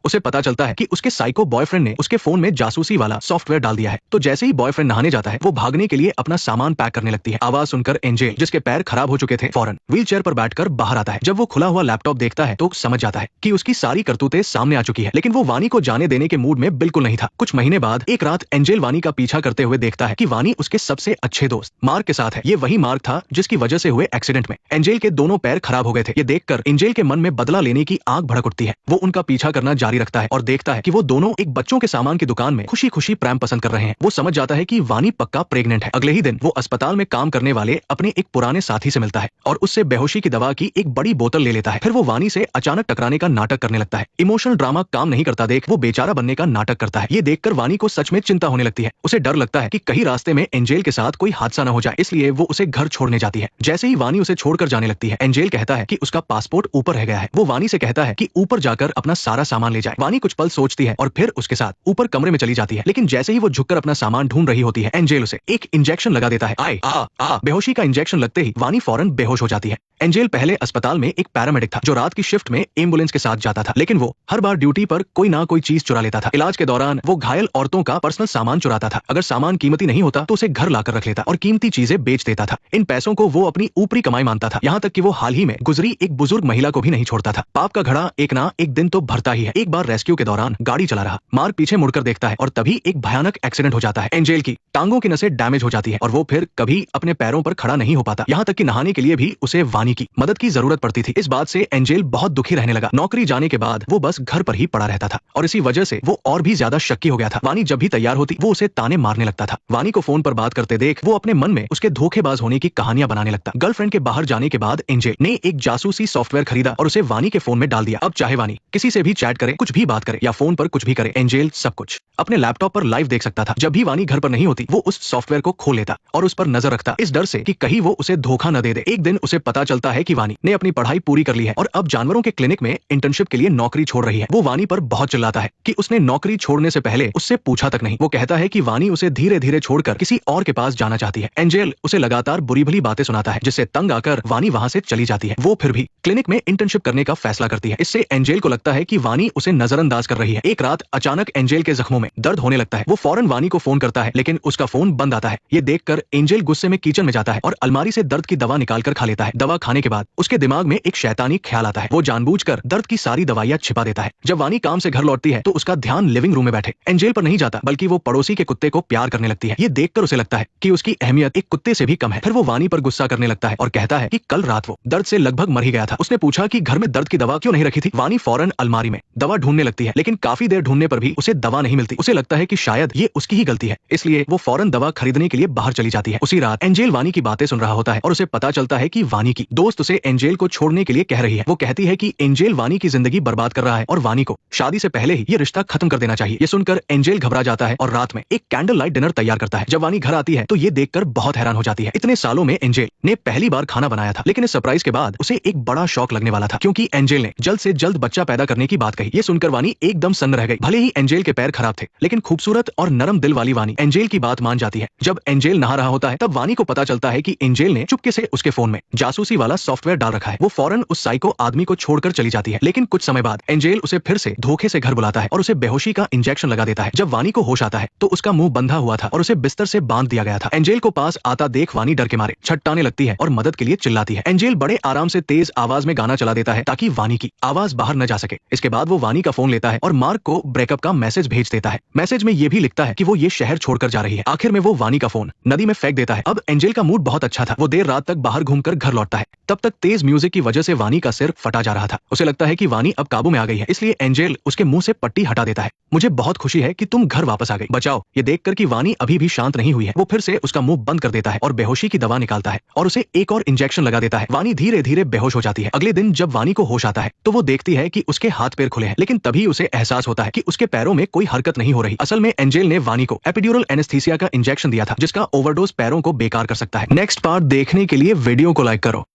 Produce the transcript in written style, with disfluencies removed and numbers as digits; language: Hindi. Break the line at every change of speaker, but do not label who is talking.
उसे पता चलता है कि उसके साइको बॉयफ्रेंड ने उसके फोन में जासूसी वाला सॉफ्टवेयर डाल दिया है। तो जैसे ही बॉयफ्रेंड नहाने जाता है, वो भागने के लिए अपना सामान पैक करने लगती है। आवाज सुनकर एंजेल, जिसके पैर खराब हो चुके थे, फौरन व्हीलचेयर पर बैठकर बाहर आता है। जब वो खुला हुआ लैपटॉप देखता है तो समझ जाता है कि उसकी सारी करतूतें सामने आ चुकी है, लेकिन वो वानी को जाने देने के मूड में बिल्कुल नहीं था। कुछ महीने बाद एक रात एंजेल वानी का पीछा करते हुए देखता है कि वानी उसके सबसे अच्छे दोस्त मार्क के साथ है। ये वही मार्क था जिसकी वजह से हुए एक्सीडेंट में एंजेल के दोनों पैर खराब हो गए थे। ये देखकर एंजेल के मन में बदला लेने की आग भड़क उठती है। वो उनका पीछा करना जारी रखता है और देखता है कि वो दोनों एक बच्चों के सामान की दुकान में खुशी खुशी प्रैम पसंद कर रहे हैं। वो समझ जाता है कि वानी पक्का प्रेग्नेंट है। अगले ही दिन वो अस्पताल में काम करने वाले अपने एक पुराने साथी से मिलता है और उससे बेहोशी की दवा की एक बड़ी बोतल ले लेता है। फिर वो वानी से अचानक टकराने का नाटक करने लगता है। इमोशनल ड्रामा काम नहीं करता देख वो बेचारा बनने का नाटक करता है। ये देखकर वानी को सच में चिंता होने लगती है। उसे डर लगता है कि कहीं रास्ते में एंजेल के साथ कोई हादसा न हो जाए, इसलिए वो उसे घर छोड़ने जाती है। जैसे ही वानी उसे छोड़कर जाने लगती है, एंजेल कहता है कि उसका पासपोर्ट ऊपर रह गया है। वो वानी से कहता है कि ऊपर जाकर अपना सारा सामान ले जाए। वानी कुछ पल सोचती है और फिर उसके साथ ऊपर कमरे में चली जाती है, लेकिन जैसे ही वो झुककर अपना सामान ढूंढ रही होती है, एंजेल उसे एक इंजेक्शन लगा देता है। आए आ आ बेहोशी का इंजेक्शन लगते ही वानी फौरन बेहोश हो जाती है। एंजेल पहले अस्पताल में एक पैरामेडिक था जो रात की शिफ्ट में एम्बुलेंस के साथ जाता था, लेकिन वो हर बार ड्यूटी पर कोई ना कोई चीज चुरा लेता था। इलाज के दौरान वो घायल औरतों का पर्सनल सामान चुराता था। अगर सामान कीमती नहीं होता तो उसे घर लाकर रख लेता और कीमती चीजें बेच देता था। इन पैसों को वो अपनी ऊपरी कमाई मानता था, यहाँ तक कि वो हाल ही में गुजरी एक बुजुर्ग महिला को भी नहीं छोड़ता था। पाप का घड़ा एक ना एक दिन तो भरता ही है। एक बार रेस्क्यू के दौरान गाड़ी चला रहा मार्क पीछे मुड़कर देखता है और तभी एक भयानक एक्सीडेंट हो जाता है। एंजेल की टांगों की नसें डैमेज हो जाती है और वो फिर कभी अपने पैरों पर खड़ा नहीं हो पाता। यहाँ तक कि नहाने के लिए भी उसे वानी की मदद की जरूरत पड़ती थी। इस बात से एंजेल बहुत दुखी रहने लगा। नौकरी जाने के बाद वो बस घर पर ही पड़ा रहता था और इसी वजह से वो और भी ज्यादा शक्की हो गया था। वानी जब भी तैयार होती वो उसे ताने मारने लगता था। वानी को फोन पर बात करते देख वो अपने मन में उसके धोखेबाज होने की कहानियां बनाने लगता। गर्लफ्रेंड के बाहर जाने के बाद एंजेल ने एक जासूसी सॉफ्टवेयर खरीदा और उसे वानी के फोन में डाल दिया। अब चाहे वानी किसी से भी चैट करे, कुछ भी बात करे या फोन पर कुछ भी करे, एंजेल सब कुछ अपने लैपटॉप पर लाइव देख सकता था। जब भी वानी घर पर नहीं होती वो उस सॉफ्टवेयर को खोल लेता और उस पर नजर रखता, इस डर से कि कहीं वो उसे धोखा न दे दे। एक दिन उसे पता चलता है कि वानी ने अपनी पढ़ाई पूरी कर ली है और अब जानवरों के क्लिनिक में इंटर्नशिप के लिए नौकरी छोड़ रही है। वो वानी पर बहुत चिल्लाता है कि उसने नौकरी छोड़ने से पहले उससे पूछा तक नहीं। वो कहता है कि वानी उसे धीरे धीरे छोड़कर किसी और के पास जाना चाहती है। एंजेल उसे लगातार बुरी भली बातें सुनाता है जिससे तंग आकर वानी वहां से चली जाती है। वो फिर भी क्लिनिक में इंटर्नशिप करने का फैसला करती है। इससे एंजेल को लगता है कि वानी उसे नजरअंदाज कर रही है। एक रात अचानक एंजेल के जख्मों में दर्द होने लगता है। वो फौरन वानी को फोन करता है, लेकिन उसका फोन बंद आता है। ये देखकर एंजेल गुस्से में किचन में जाता है और अलमारी से दर्द की दवा निकालकर खा लेता है। दवा खाने के बाद उसके दिमाग में एक शैतानी ख्याल आता है। वो जानबूझकर दर्द की सारी दवाइयां छिपा देता है। जब वानी काम से घर लौटती है तो उसका ध्यान लिविंग रूम में बैठे एंजेल पर नहीं जाता, बल्कि वो पड़ोसी के कुत्ते को प्यार करने लगती है। ये देखकर उसे लगता है कि उसकी अहमियत एक कुत्ते से भी कम है। फिर वो वानी पर गुस्सा करने लगता है और कहता है कि कल रात वो दर्द से लगभग मर ही गया था। उसने पूछा कि घर में दर्द की दवा क्यों नहीं रखी थी। वानी फौरन अलमारी में दवा ढूंढने लगती है, लेकिन काफी देर ढूंढने पर भी उसे दवा नहीं मिलती। उसे लगता है कि शायद ये उसकी ही गलती है, इसलिए वो फौरन दवा खरीदने के लिए बाहर चली जाती है। उसी रात एंजेल वानी की बातें सुन रहा होता है और उसे पता चलता है कि वानी की दोस्त उसे एंजेल को छोड़ने के लिए कह रही है। वो कहती है कि एंजेल वानी की जिंदगी बर्बाद कर रहा है और वानी को शादी से पहले ही ये रिश्ता खत्म कर देना चाहिए। ये सुनकर एंजेल घबरा जाता है और रात में एक कैंडल लाइट डिनर तैयार करता है। जब वानी घर आती है तो ये देखकर बहुत हैरान हो जाती है। इतने सालों में एंजेल ने पहली बार खाना बनाया था, लेकिन इस सरप्राइज के बाद उसे एक बड़ा शौक लगने वाला था, क्योंकि एंजेल ने जल्द से जल्द बच्चा पैदा करने की बात कही। ये सुनकर वानी एकदम सन्न रह गई। भले ही एंजेल के पैर खराब थे, लेकिन खूबसूरत और नरम दिल वाली वानी एंजेल की बात मान जाती है। जब एंजेल नहा रहा होता है तब वानी को पता चलता है कि एंजेल ने चुपके से उसके फोन में जासूसी वाला सॉफ्टवेयर डाल रखा है। वो फौरन उस साइको आदमी को छोड़कर चली जाती है, लेकिन कुछ समय बाद एंजेल उसे फिर से धोखे से घर बुलाता है और उसे बेहोशी का इंजेक्शन लगा देता है। जब वानी को होश आता है तो उसका मुंह बंधा हुआ था और उसे बिस्तर से बांध दिया गया था। एंजेल को पास आता देख वानी डर के मारे छटटाने लगती है और मदद के लिए चिल्लाती है। एंजेल बड़े आराम से तेज आवाज में गाना चला देता है ताकि वानी की आवाज बाहर न जा सके। इसके बाद वो वानी का फोन लेता है और मार्क को ब्रेकअप का मैसेज भेज देता है। मैसेज में ये भी लिखता है कि वो ये शहर छोड़कर जा रही है। आखिर में वो वानी का फोन नदी में फेंक देता है। अब एंजेल का मूड बहुत अच्छा था। वो देर रात तक बाहर घूमकर घर लौटता है। तब तक तेज म्यूजिक की वजह से वानी का सिर फटा जा रहा था। उसे लगता है कि वानी अब काबू में आ गई है, इसलिए एंजेल उसके मुंह से पट्टी हटा देता है। मुझे बहुत खुशी है कि तुम घर वापस आ गई, बचाओ। ये देखकर कि वानी अभी भी शांत नहीं हुई है, वो फिर से उसका मुंह बंद कर देता है और बेहोशी की दवा निकालता है और उसे एक और इंजेक्शन लगा देता है। वानी धीरे धीरे बेहोश हो जाती है। अगले दिन जब वानी को होश आता है तो वो देखती है कि उसके हाथ पैर खुले हैं, लेकिन तभी उसे एहसास होता है कि उसके पैरों में कोई हरकत नहीं हो रही। असल में एंजेल ने वानी को एपिड्यूरल एनेस्थीसिया का इंजेक्शन दिया था, जिसका ओवरडोज पैरों को बेकार कर सकता है। नेक्स्ट पार्ट देखने के लिए वीडियो को लाइक करो।